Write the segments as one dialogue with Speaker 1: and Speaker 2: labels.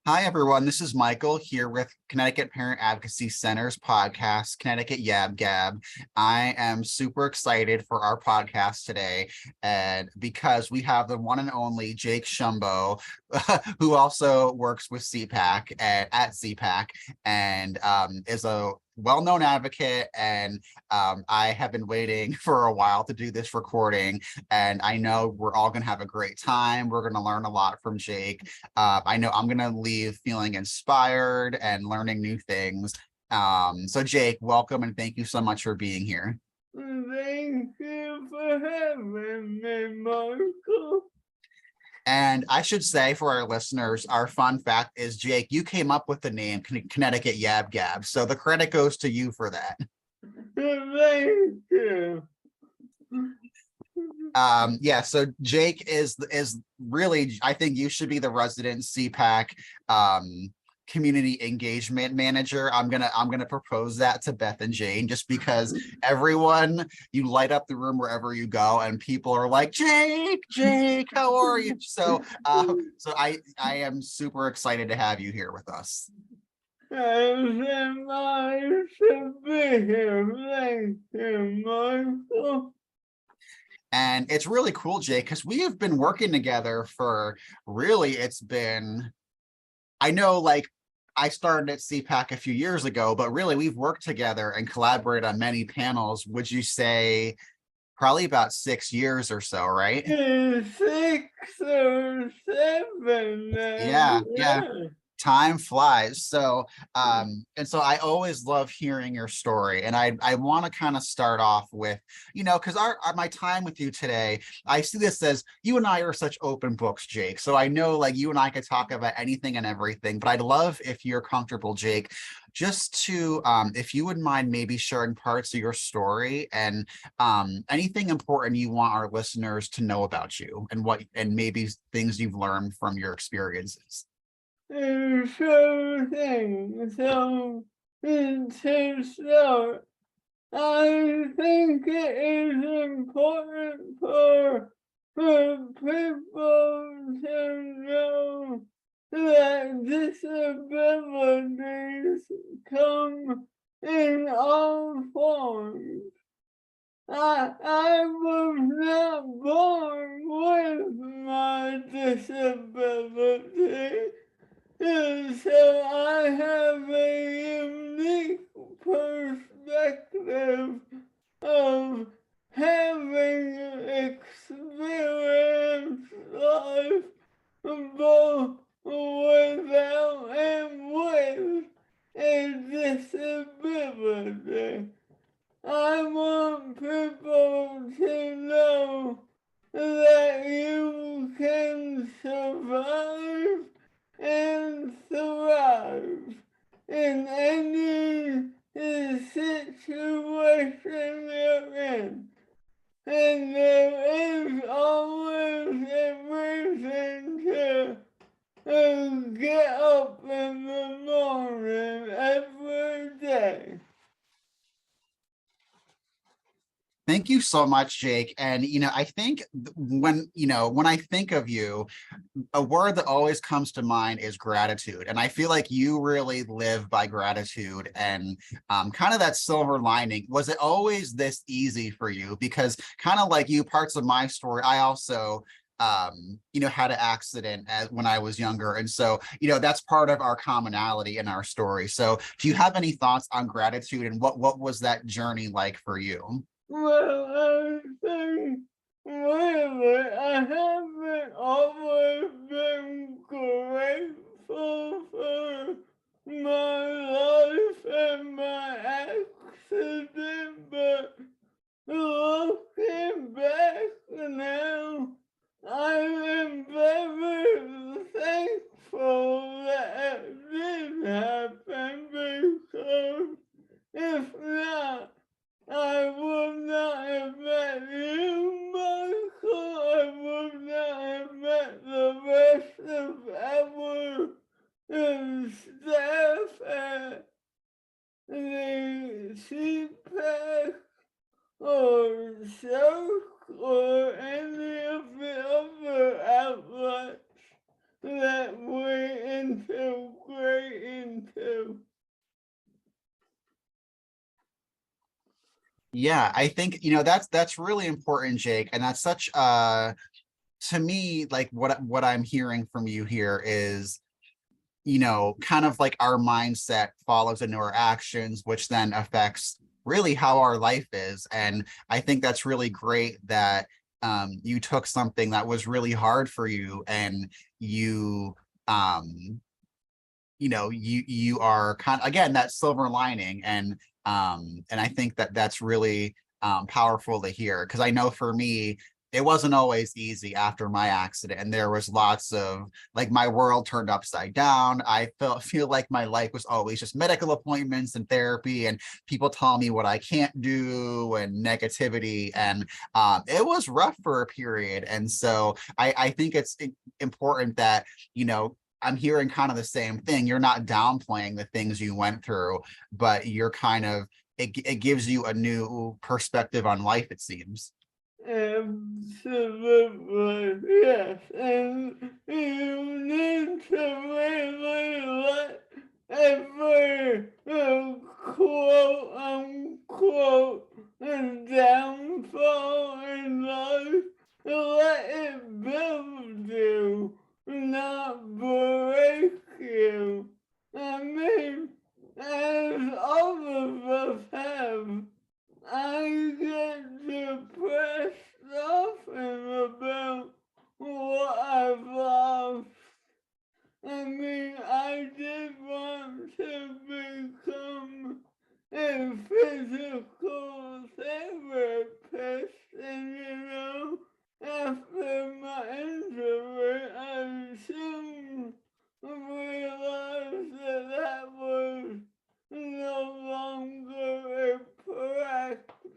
Speaker 1: Hi, everyone. This is Michael here with Connecticut Parent Advocacy Center's podcast, Connecticut YAB Gab. I am super excited for our podcast today, and because we have the one and only Jake Shumbo, who also works with CPAC at CPAC and is a well-known advocate. And I have been waiting for a while to do this recording, and I know we're all going to have a great time. We're going to learn a lot from Jake. I know I'm going to leave feeling inspired and learning new things. So Jake, welcome and thank you so much for being here.
Speaker 2: Thank you for having me, Michael.
Speaker 1: And I should say for our listeners, our fun fact is, Jake, you came up with the name Connecticut YAB Gab. So the credit goes to you for that.
Speaker 2: Thank you.
Speaker 1: Yeah, so Jake is really, I think you should be the resident CPAC community engagement manager. I'm gonna propose that to Beth and Jane, just because everyone, you light up the room wherever you go and people are like, Jake, how are you? So I am super excited to have you here with us.
Speaker 2: I'm nice to be here. Thank you, Michael.
Speaker 1: And it's really cool, Jake, because we have been working together for really, I know, like, I started at CPAC a few years ago, but really we've worked together and collaborated on many panels. Would you say probably about 6 years or so, right?
Speaker 2: 6 or 7 now.
Speaker 1: Yeah. Time flies. So and so I always love hearing your story, and I want to kind of start off with, because my time with you today, I see this as you and I are such open books, Jake. So I know, like, you and I could talk about anything and everything, but I'd love, if you're comfortable, Jake, just to if you wouldn't mind maybe sharing parts of your story and anything important you want our listeners to know about you, and maybe things you've learned from your experiences.
Speaker 2: Sure thing. So, to start, I think it is important for people to know that disabilities come in all forms. I was not born with my disability. So I have a unique perspective of having experienced life both without and with a disability. I want people to know that you can survive and thrive in any situation you're in. And there is always a reason to get up in the morning every day.
Speaker 1: Thank you so much, Jake. And, I think when I think of you, a word that always comes to mind is gratitude. And I feel like you really live by gratitude and kind of that silver lining. Was it always this easy for you? Because kind of like you, parts of my story, I also had an accident when I was younger. And so, that's part of our commonality in our story. So do you have any thoughts on gratitude, and what was that journey like for you?
Speaker 2: Well, I think really I haven't always been grateful for my life and my accident, but looking back now, I am very thankful that it did happen, because if not, I would not have met you, Michael. I would not have met the rest of our staff at the CPAC or SOC or any of the other outlets that we interact going to.
Speaker 1: Yeah, I think, that's really important, Jake. And that's such to me, like what I'm hearing from you here is, kind of like our mindset follows into our actions, which then affects really how our life is. And I think that's really great that you took something that was really hard for you, and you you are kind of, again, that silver lining. And I think that that's really powerful to hear, because I know for me it wasn't always easy after my accident, and there was lots of, like, my world turned upside down. I feel like my life was always just medical appointments and therapy and people telling me what I can't do and negativity, and it was rough for a period. And so I think it's important that, I'm hearing kind of the same thing. You're not downplaying the things you went through, but you're kind of, it gives you a new perspective on life, it seems.
Speaker 2: Absolutely, yes. And you need to really let every quote unquote downfall in life, let it build you, not break you. I mean, as all of us have, I get depressed often about what I've lost. I mean, I did want to become a physical therapist, and after my injury, I soon realized that that was no longer a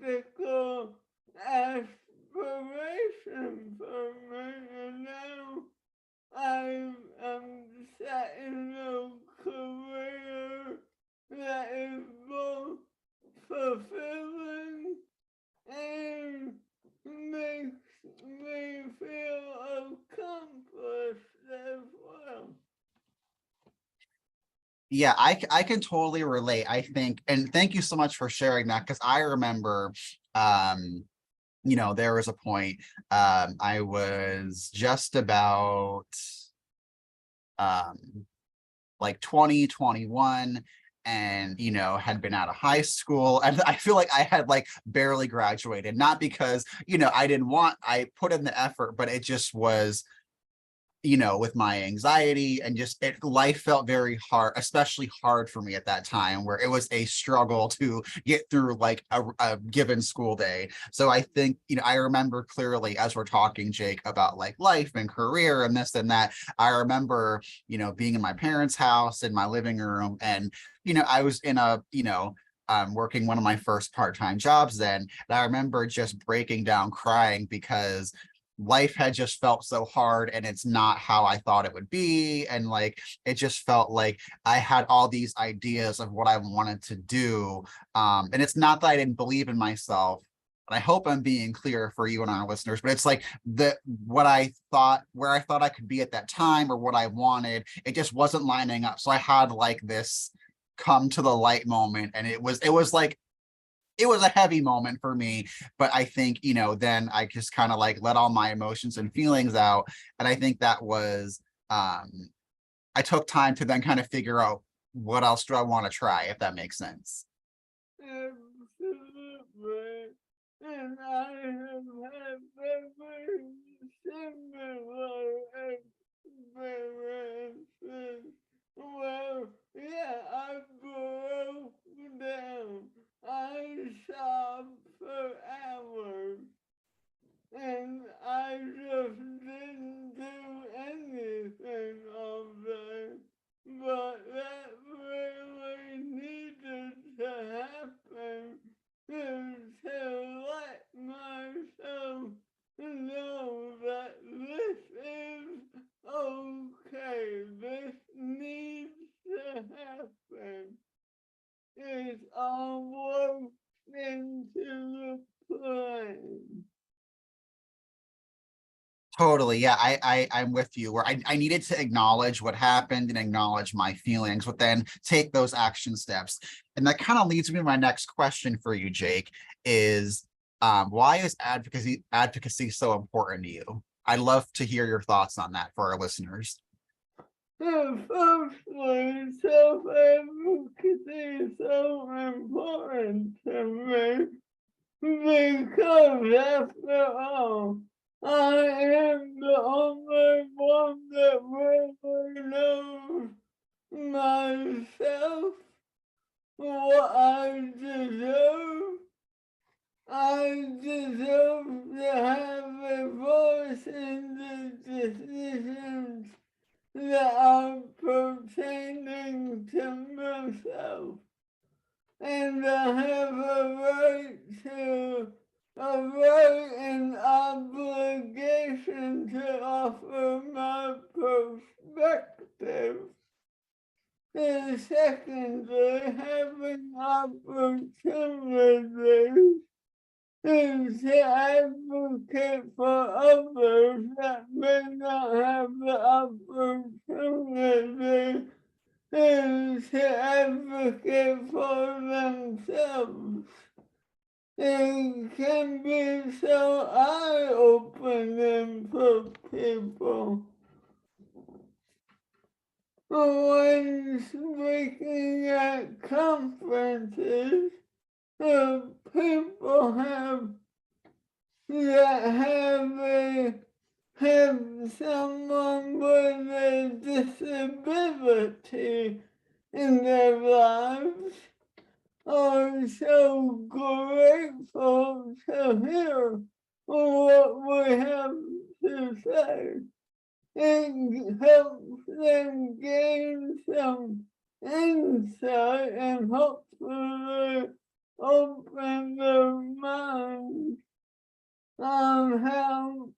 Speaker 2: practical aspiration for me, and now I'm set in a career that is both fulfilling and makes me feel accomplished as well.
Speaker 1: Yeah, I can totally relate, I think. And thank you so much for sharing that, because I remember, there was a point, I was just about like 2021, and had been out of high school, and I feel like I had like barely graduated, not because I put in the effort, but it just was, with my anxiety, and just life felt very hard, especially hard for me at that time, where it was a struggle to get through like a given school day. So I think, I remember clearly, as we're talking, Jake, about like life and career and this and that. I remember, being in my parents' house in my living room, and, I was in a, working one of my first part-time jobs then. And I remember just breaking down crying, because life had just felt so hard, and it's not how I thought it would be. And like, it just felt like I had all these ideas of what I wanted to do. And it's not that I didn't believe in myself, but I hope I'm being clear for you and our listeners, but it's like where I thought I could be at that time, or what I wanted, it just wasn't lining up. So I had like this come to the light moment, and it was like, it was a heavy moment for me. But I think, then I just kind of like let all my emotions and feelings out. And I think that was, I took time to then kind of figure out, what else do I want to try, if that makes sense.
Speaker 2: Absolutely. And I have had very similar experiences where, yeah, I broke down. I sobbed for hours, and I just didn't do anything all day. But that really needed to happen to let myself know that this is
Speaker 1: Totally. Yeah, I'm with you where I needed to acknowledge what happened and acknowledge my feelings, but then take those action steps. And that kind of leads me to my next question for you, Jake, is why is advocacy so important to you? I'd love to hear your thoughts on that for our listeners.
Speaker 2: Firstly, self-advocacy is so important to me because after all, I am the only one that really knows myself, what I deserve. I deserve to have a voice in the decisions that are pertaining to myself. And I have a right and obligation to offer my perspective. And secondly, having opportunities is to advocate for others that may not have the opportunity is to advocate for themselves. It can be so eye-opening for people. When speaking at conferences, people have someone with a disability in their lives are so grateful to hear what we have to say. It helps them gain some insight and hopefully open their minds on how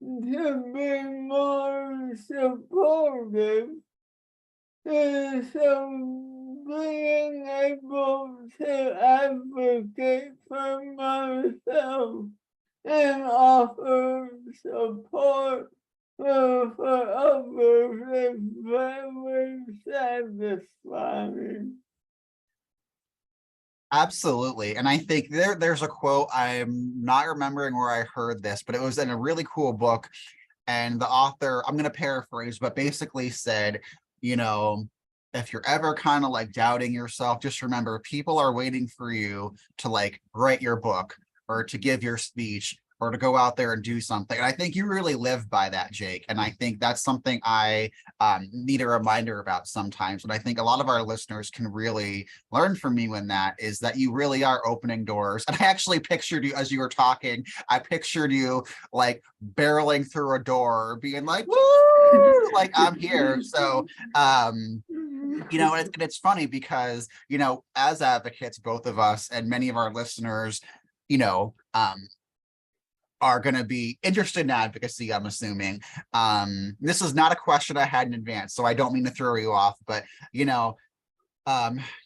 Speaker 2: to be more supportive. And so being able to advocate for myself and offer support for others is very satisfying.
Speaker 1: Absolutely. And I think there's a quote, I'm not remembering where I heard this, but it was in a really cool book. And the author, I'm going to paraphrase, but basically said, you know, if you're ever kind of like doubting yourself, just remember people are waiting for you to like write your book or to give your speech or to go out there and do something. And I think you really live by that, Jake. And I think that's something I need a reminder about sometimes. And I think a lot of our listeners can really learn from you in that is that you really are opening doors. And I actually pictured you as you were talking, I pictured you like barreling through a door, being like, woo, like I'm here. So, you know, and it's funny because, you know, as advocates, both of us and many of our listeners, you know, are going to be interested in advocacy, I'm assuming. This is not a question I had in advance, so I don't mean to throw you off, but, you know,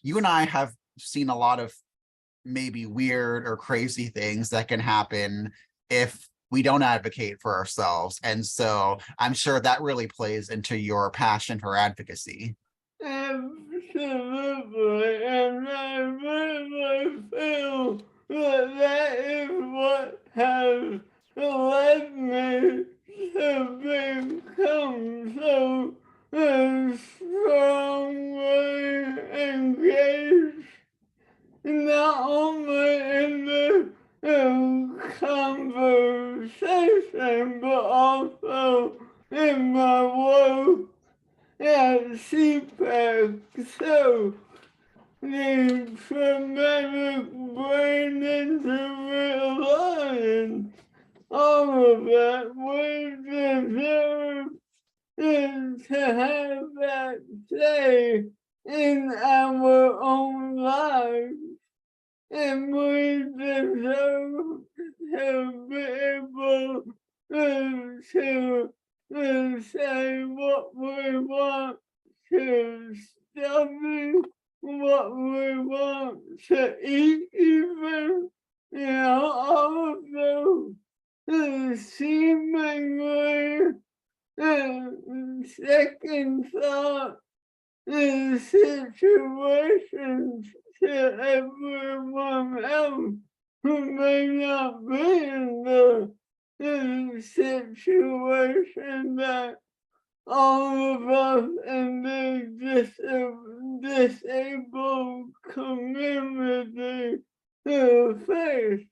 Speaker 1: you and I have seen a lot of maybe weird or crazy things that can happen if we don't advocate for ourselves. And so I'm sure that really plays into your passion for advocacy.
Speaker 2: Absolutely, and I really feel that is what has led me to become so strongly engaged, not only in the conversation, but also in my work at CPAC. So the traumatic brain injury alliance, all of that, we deserve is to have that say in our own lives. And we deserve to be able to say what we want to study, what we want to eat even, you know, all of those seemingly second thought situations to everyone else who may not be in the situation that all of us in the disabled community face.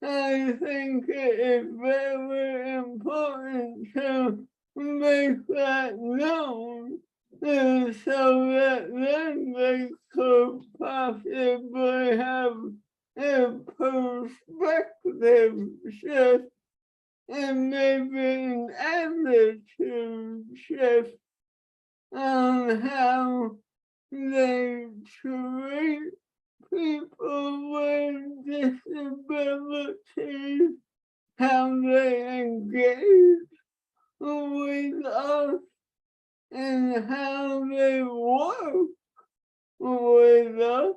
Speaker 2: I think it is very important to make that known so that then they could possibly have a perspective shift and maybe an attitude shift on how they treat people with disabilities, how they engage with us, and how they work with us.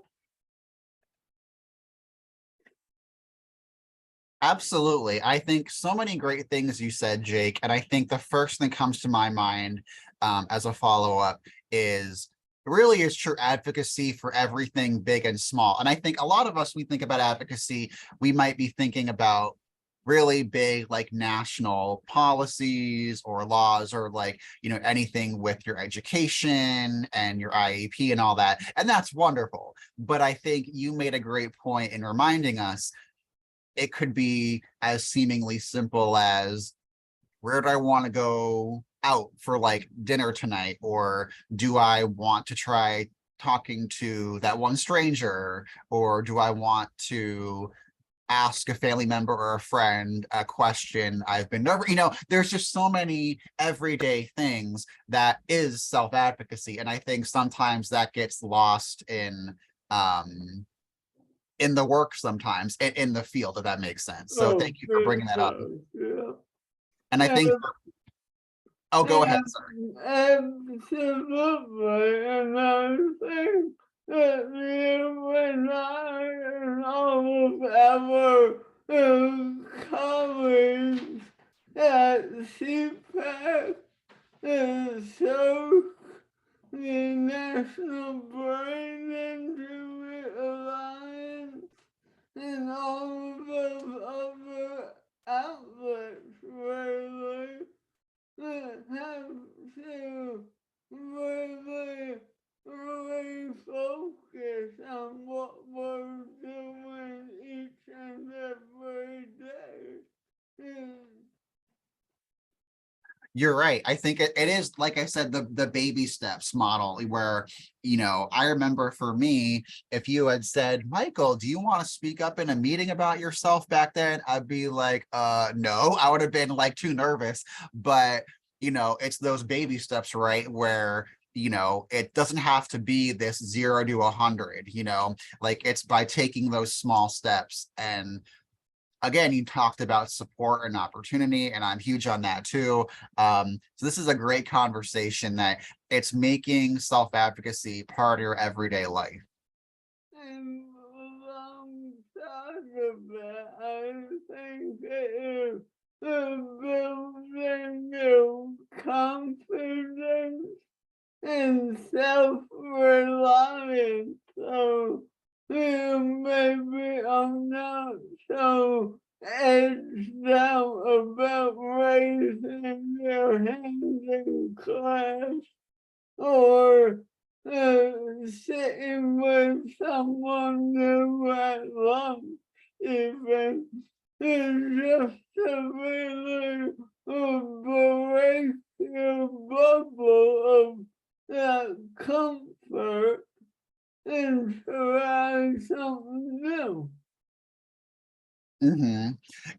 Speaker 1: Absolutely. I think so many great things you said, Jake. And I think the first thing that comes to my mind as a follow-up is really is true advocacy for everything big and small. And I think a lot of us, we think about advocacy, we might be thinking about really big like national policies or laws or like, anything with your education and your IEP and all that. And that's wonderful. But I think you made a great point in reminding us it could be as seemingly simple as, where do I want to go out for like dinner tonight? Or do I want to try talking to that one stranger? Or do I want to ask a family member or a friend a question I've been over? There's just so many everyday things that is self-advocacy. And I think sometimes that gets lost in the work sometimes, in the field, if that makes sense. So thank you for bringing that up.
Speaker 2: Yeah.
Speaker 1: And I think, oh, go ahead.
Speaker 2: Sorry. Absolutely. And I think that you and I and all of our colleagues at CPAC, so the National Brain Injury Alliance, and all of those other outlets really have to really refocus on what we're doing each and every day.
Speaker 1: You're right. I think it is, like I said, the baby steps model where, I remember for me, if you had said, Michael, do you want to speak up in a meeting about yourself back then? I'd be like, no, I would have been like too nervous. But, it's those baby steps, right? Where, it doesn't have to be this 0 to 100, like it's by taking those small steps. And again, you talked about support and opportunity, and I'm huge on that too. So this is a great conversation that it's making self-advocacy part of your everyday life.
Speaker 2: And alongside of that, I think it is building your confidence and self-reliance. So maybe I'm not so edged out about raising your hand in class or sitting with someone new at lunch even. It's just to really break your bubble of that comfort and try something new.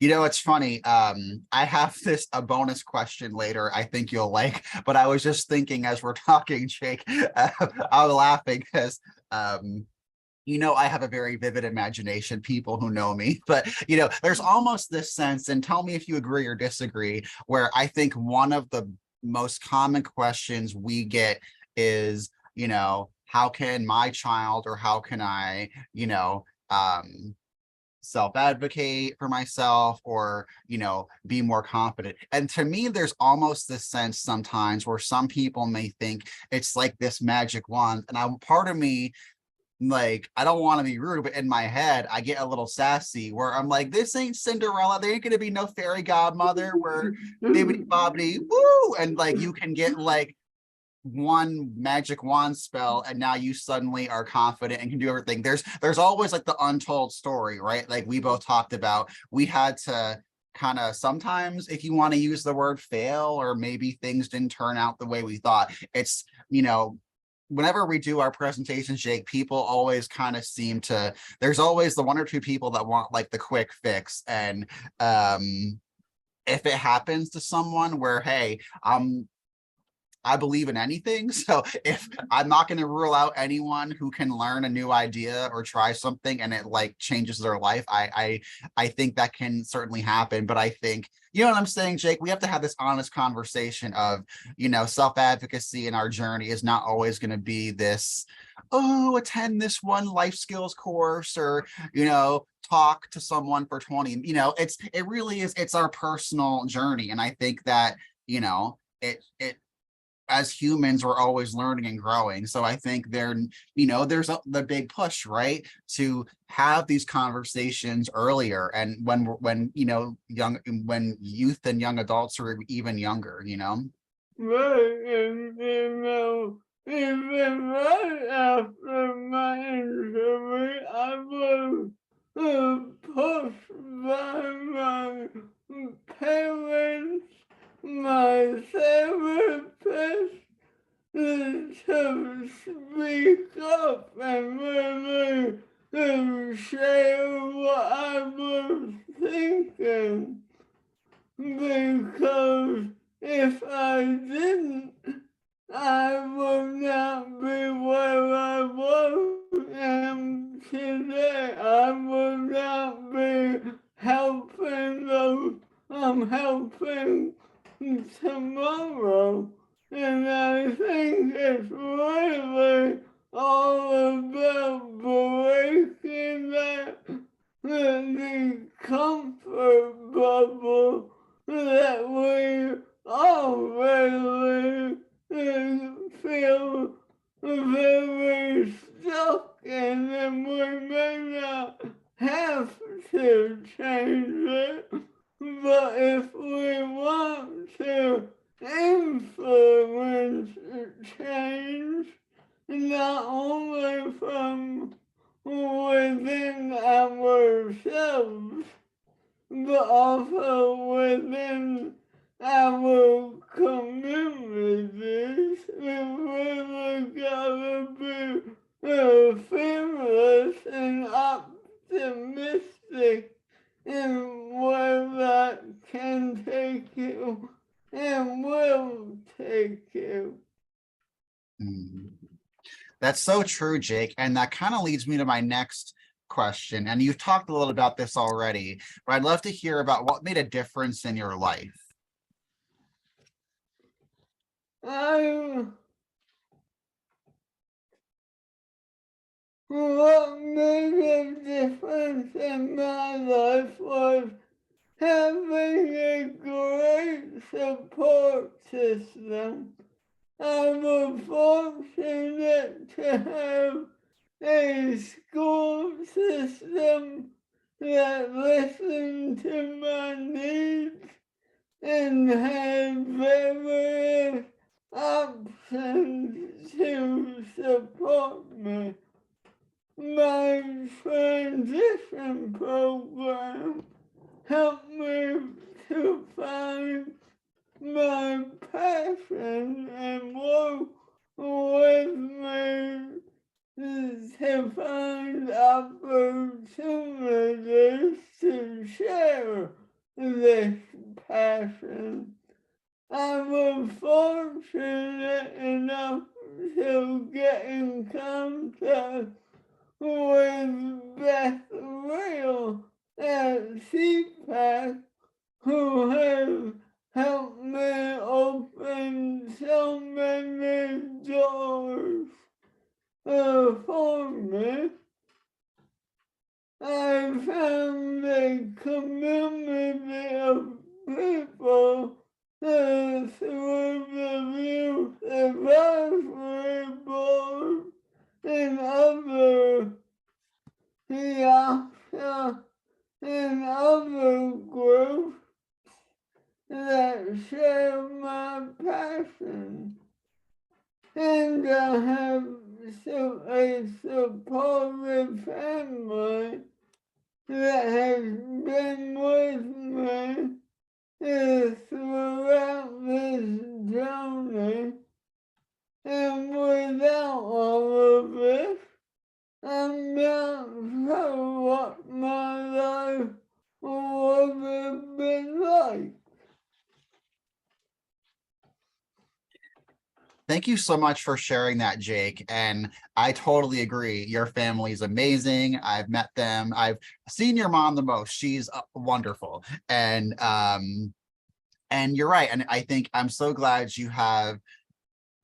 Speaker 1: It's funny. I have a bonus question later I think you'll like, but I was just thinking as we're talking, Jake, I was laughing because I have a very vivid imagination, people who know me, but there's almost this sense, and tell me if you agree or disagree, where I think one of the most common questions we get is, how can my child, or how can I, self-advocate for myself or, be more confident. And to me, there's almost this sense sometimes where some people may think it's like this magic wand. And part of me, like, I don't want to be rude, but in my head, I get a little sassy where I'm like, this ain't Cinderella. There ain't going to be no fairy godmother where bibbity bobbity woo. And like, you can get like one magic wand spell and now you suddenly are confident and can do everything. There's always like the untold story, right? Like we both talked about, we had to kind of sometimes, if you want to use the word fail, or maybe things didn't turn out the way we thought. It's, whenever we do our presentations, Jake, people always kind of seem to, there's always the one or two people that want like the quick fix. And if it happens to someone where, hey, I believe in anything. So if I'm not going to rule out anyone who can learn a new idea or try something and it like changes their life, I think that can certainly happen. But I think, you know what I'm saying, Jake, we have to have this honest conversation of, self-advocacy in our journey is not always going to be this, oh, attend this one life skills course or, talk to someone for 20, it really is, it's our personal journey. And I think that, it as humans, we're always learning and growing. So I think there's the big push, right, to have these conversations earlier, and when youth and young adults are even younger,
Speaker 2: Right, and even right after my injury, I was pushed by my parents, my therapist, to speak up and really share what I was thinking. Because if I didn't, I would not be where I am today. I would not be helping those I'm helping tomorrow. And I think it's really all about breaking the comfort bubble that we all really feel very stuck in, and we may not have to change it, but if we want to influence change, not only from within ourselves, but also within our communities, we really gotta be fearless and optimistic in where that can take you and will take you.
Speaker 1: That's so true, Jake. And that kind of leads me to my next question. And you've talked a little about this already, but I'd love to hear about what made a difference in your life.
Speaker 2: What made a difference in my life was having a great support system. I was fortunate to have a school system that listened to my needs and had various options to support me. My transition program helped me to find my passion and work with me to find opportunities to share this passion. I was fortunate enough to get in contact with Beth Real at CPAC, who has helped me open so many doors for me. I found a community of people through the Youth Advisory Board and other and other groups that share my passion. And I have a supportive family that has been with me throughout this journey. And without all of this, I'm not sure what my life would have been like.
Speaker 1: Thank you so much for sharing that, Jake. And I totally agree. Your family is amazing. I've met them. I've seen your mom the most. She's wonderful. And you're right. And I think I'm so glad you have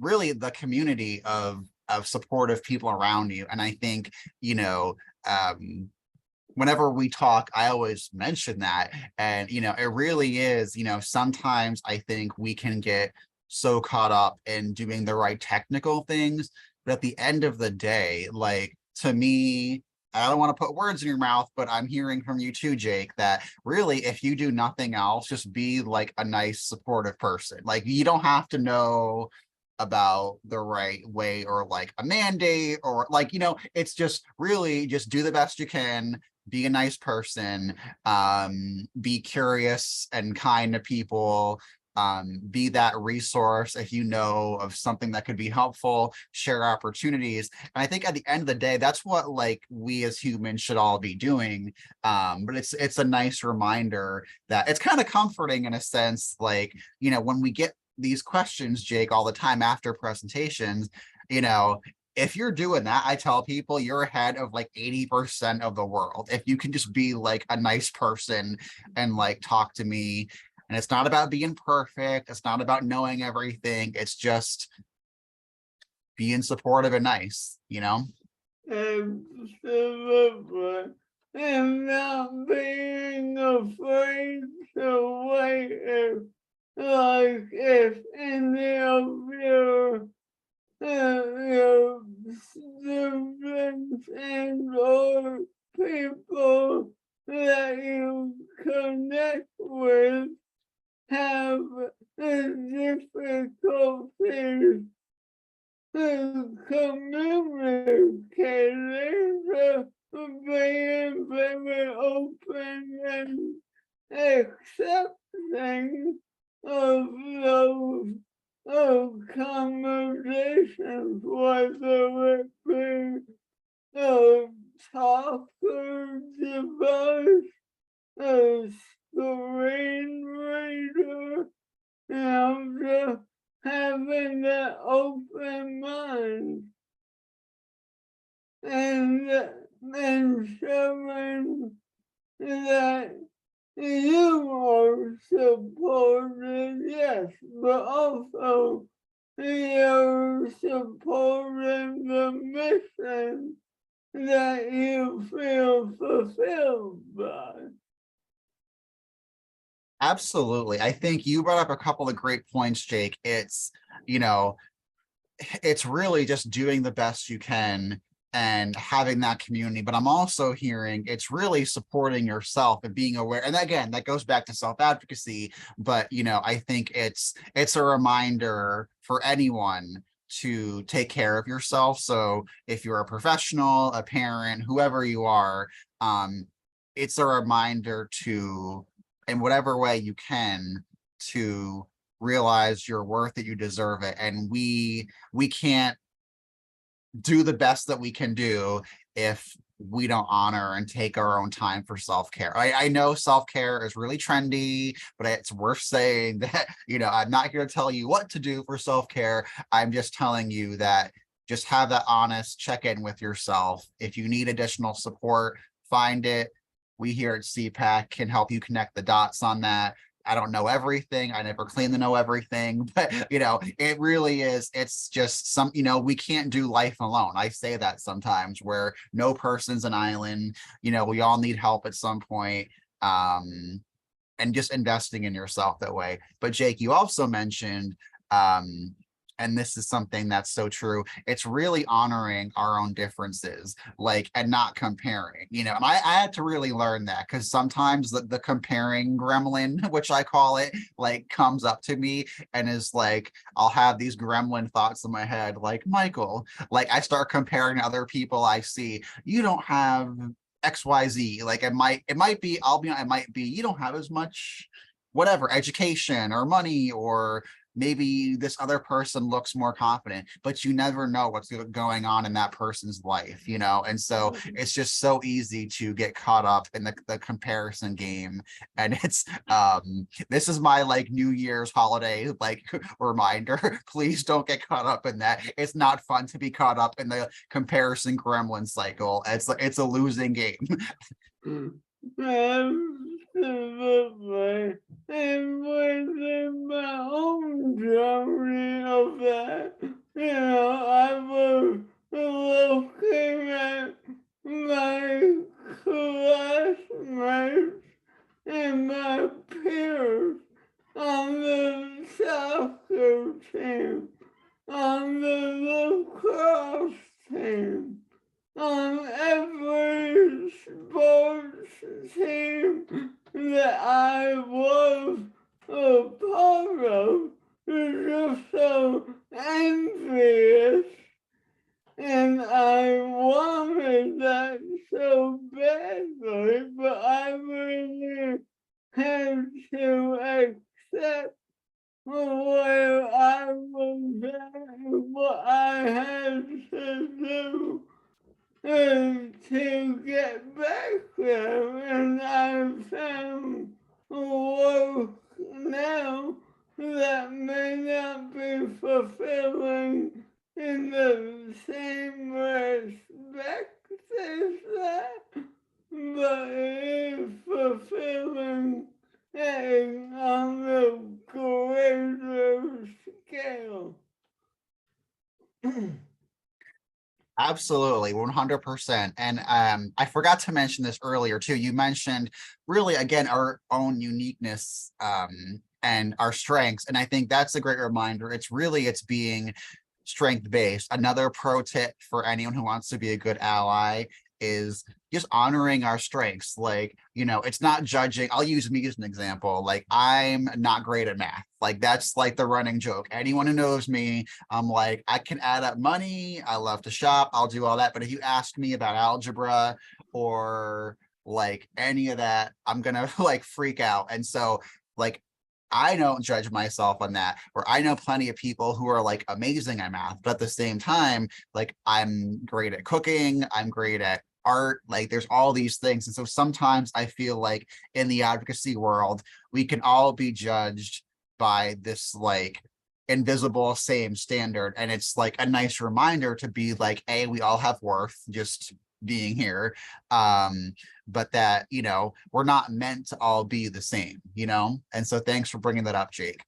Speaker 1: really the community of supportive people around you. And I think, you know, whenever we talk, I always mention that. And, you know, it really is, you know, sometimes I think we can get so caught up in doing the right technical things, but at the end of the day, like, to me, I don't want to put words in your mouth, but I'm hearing from you too, Jake, that really, if you do nothing else, just be like a nice, supportive person. Like, you don't have to know about the right way or like a mandate or like, you know, it's just really just do the best you can, be a nice person, be curious and kind to people, be that resource if you know of something that could be helpful, share opportunities. And I think at the end of the day, that's what like we as humans should all be doing. But it's a nice reminder that it's kind of comforting in a sense, like, you know, when we get these questions, Jake, all the time after presentations, you know, if you're doing that, I tell people you're ahead of like 80% of the world. If you can just be like a nice person and like talk to me. And it's not about being perfect. It's not about knowing everything. It's just being supportive and nice, you know?
Speaker 2: Absolutely. And not being afraid to wait. Like if any of your students and or people that you connect with have difficulties communicating, being very open and accepting of those conversations, whether it be a talker device, a screen reader, you know, just having that open mind and showing that you are supported, yes, but also you're supporting the mission that you feel fulfilled by.
Speaker 1: Absolutely. I think you brought up a couple of great points, Jake. It's, you know, it's really just doing the best you can and having that community. But I'm also hearing it's really supporting yourself and being aware. And again, that goes back to self-advocacy. But, you know, I think it's a reminder for anyone to take care of yourself. So if you're a professional, a parent, whoever you are, it's a reminder to, in whatever way you can, to realize your worth, that you deserve it. And we can't do the best that we can do if we don't honor and take our own time for self-care. I know self-care is really trendy, but it's worth saying that, you know, I'm not here to tell you what to do for self-care. I'm just telling you that just have that honest check-in with yourself. If you need additional support, find it. We here at CPAC can help you connect the dots on that. I don't know everything. I never claim to know everything, but it really is. It's just we can't do life alone. I say that sometimes where no person's an island, we all need help at some point. And just investing in yourself that way. But Jake, you also mentioned, and this is something that's so true, it's really honoring our own differences, and not comparing, and I had to really learn that, because sometimes the comparing gremlin, which I call it, comes up to me and is I'll have these gremlin thoughts in my head, Michael, I start comparing to other people I see. You don't have XYZ, it might be, it might be, you don't have as much whatever education or money, or maybe this other person looks more confident, but you never know what's going on in that person's life, and so it's just so easy to get caught up in the comparison game. And it's this is my New Year's holiday reminder. Please don't get caught up in that. It's not fun to be caught up in the comparison gremlin cycle. It's a losing game.
Speaker 2: Absolutely. And within my own journey of that, I was looking at my classmates and my peers on the soccer team, on the lacrosse team, on every sports team that I was a part of, was just so envious, and I wanted that so badly, but I really had to accept where I was at and what I had to do to get back there. And I found work now that may not be fulfilling in the same respect as that, but it is fulfilling on a greater scale.
Speaker 1: Absolutely, 100%. And I forgot to mention this earlier too. You mentioned really, again, our own uniqueness and our strengths. And I think that's a great reminder. It's being strength-based. Another pro tip for anyone who wants to be a good ally is just honoring our strengths. It's not judging. I'll use me as an example. I'm not great at math. That's the running joke. Anyone who knows me, I'm I can add up money. I love to shop. I'll do all that. But if you ask me about algebra or any of that, I'm gonna freak out. And so I don't judge myself on that, or I know plenty of people who are amazing at math, but at the same time, I'm great at cooking, I'm great at art, there's all these things. And so sometimes I feel in the advocacy world, we can all be judged by this invisible same standard. And it's a nice reminder to be hey, we all have worth, just being here, but that we're not meant to all be the same, and so thanks for bringing that up, Jake.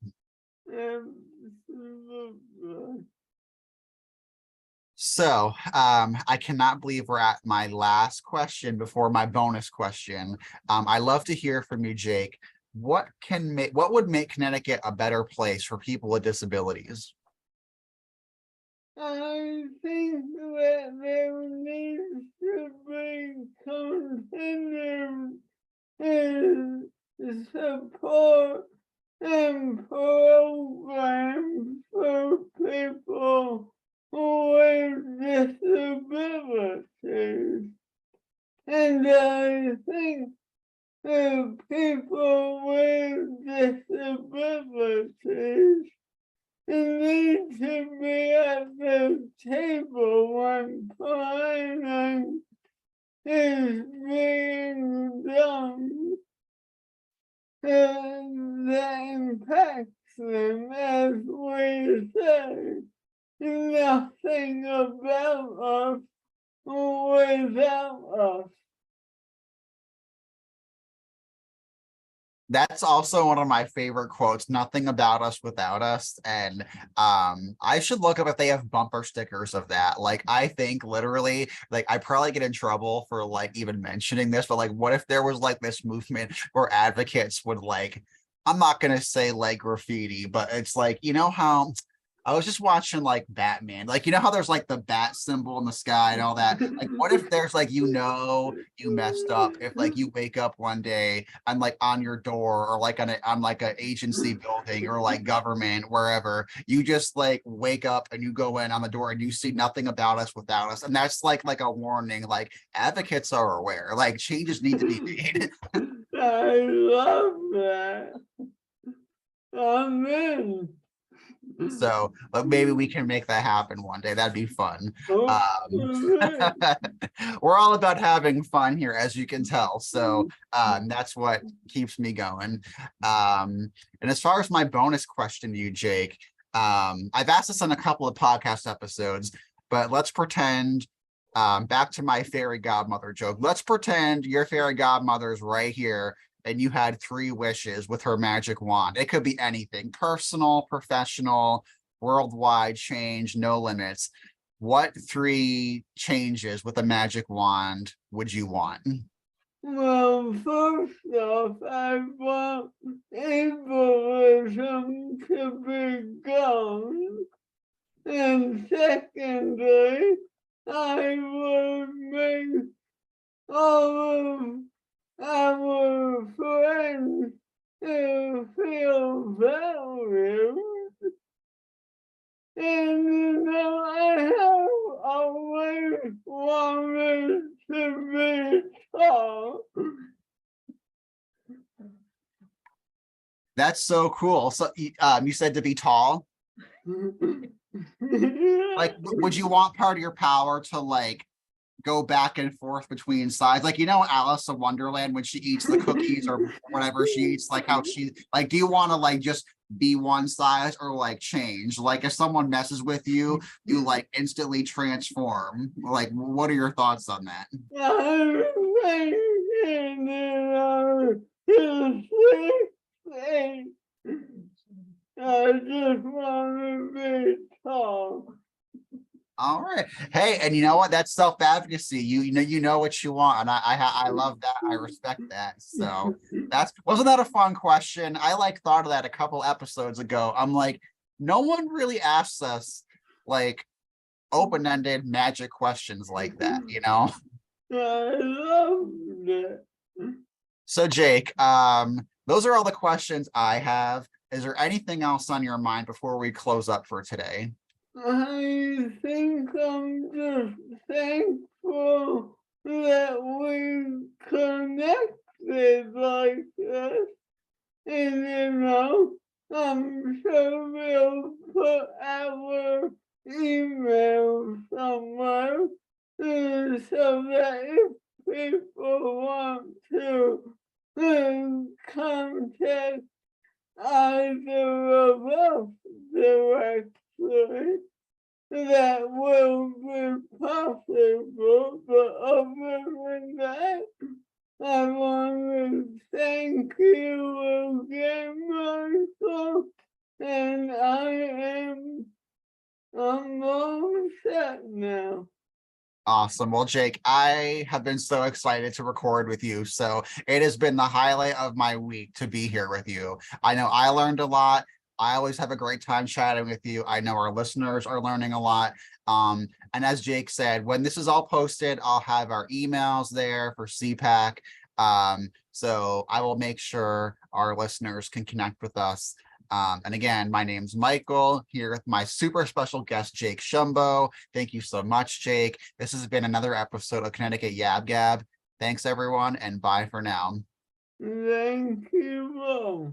Speaker 1: So I cannot believe we're at my last question before my bonus question. I love to hear from you, Jake. What would make Connecticut a better place for people with disabilities?
Speaker 2: I think that there needs to be continued support and programs for people with disabilities. And I think that people with disabilities need to be at the table when planning is being done that impacts them, as we say. Nothing about us without us.
Speaker 1: That's also one of my favorite quotes, nothing about us without us. And I should look up if they have bumper stickers of that. Like, I think literally, like, I probably get in trouble for like even mentioning this, but like, what if there was like this movement where advocates would like, I'm not gonna say like graffiti, but it's like, you know how I was just watching like Batman, like, you know how there's like the bat symbol in the sky and all that. Like, what if there's like, you know, you messed up if like you wake up one day and like on your door or like on like an agency building or like government, wherever, you just like wake up and you go in on the door and you see nothing about us without us. And that's like a warning, like advocates are aware, like changes need to be made.
Speaker 2: I love that. Amen.
Speaker 1: So maybe we can make that happen one day. That'd be fun.
Speaker 2: Oh,
Speaker 1: We're all about having fun here, as you can tell. So that's what keeps me going. And as far as my bonus question to you, Jake, I've asked this on a couple of podcast episodes, but let's pretend, back to my fairy godmother joke. Let's pretend your fairy godmother is right here and you had 3 wishes with her magic wand. It could be anything: personal, professional, worldwide, change, no limits. What 3 changes with a magic wand would you want?
Speaker 2: well, first off, I want ableism to be gone. And secondly, I would make all of our friends feel valued. And you know, I have always wanted to be tall.
Speaker 1: That's so cool. So you said to be tall. Like, would you want part of your power to like go back and forth between sides, like, you know, Alice in Wonderland when she eats the cookies or whatever she eats, like how she like, do you want to like just be one size or like change? Like, if someone messes with you, you like instantly transform. Like, what are your thoughts on that?
Speaker 2: I just want to be tall.
Speaker 1: All right. Hey, and you know what? That's self-advocacy. You know what you want. And I love that. I respect that. So wasn't that a fun question? I like thought of that a couple episodes ago. I'm like, no one really asks us like open-ended magic questions like that, you know?
Speaker 2: I love that.
Speaker 1: So Jake, those are all the questions I have. Is there anything else on your mind before we close up for today?
Speaker 2: I think I'm just thankful that we connected like this. And you know, I'm sure we'll put our email somewhere so that if people want to contact either of us directly, that will be possible. But other than that, I want to thank you again, Michael, and I'm all set now.
Speaker 1: Awesome. Well, Jake, I have been so excited to record with you. So it has been the highlight of my week to be here with you. I know I learned a lot. I always have a great time chatting with you. I know our listeners are learning a lot. And as Jake said, when this is all posted, I'll have our emails there for CPAC. So I will make sure our listeners can connect with us. And again, my name's Michael, here with my super special guest, Jake Shumbo. Thank you so much, Jake. This has been another episode of Connecticut YAB Gab. Thanks, everyone, and bye for now.
Speaker 2: Thank you all.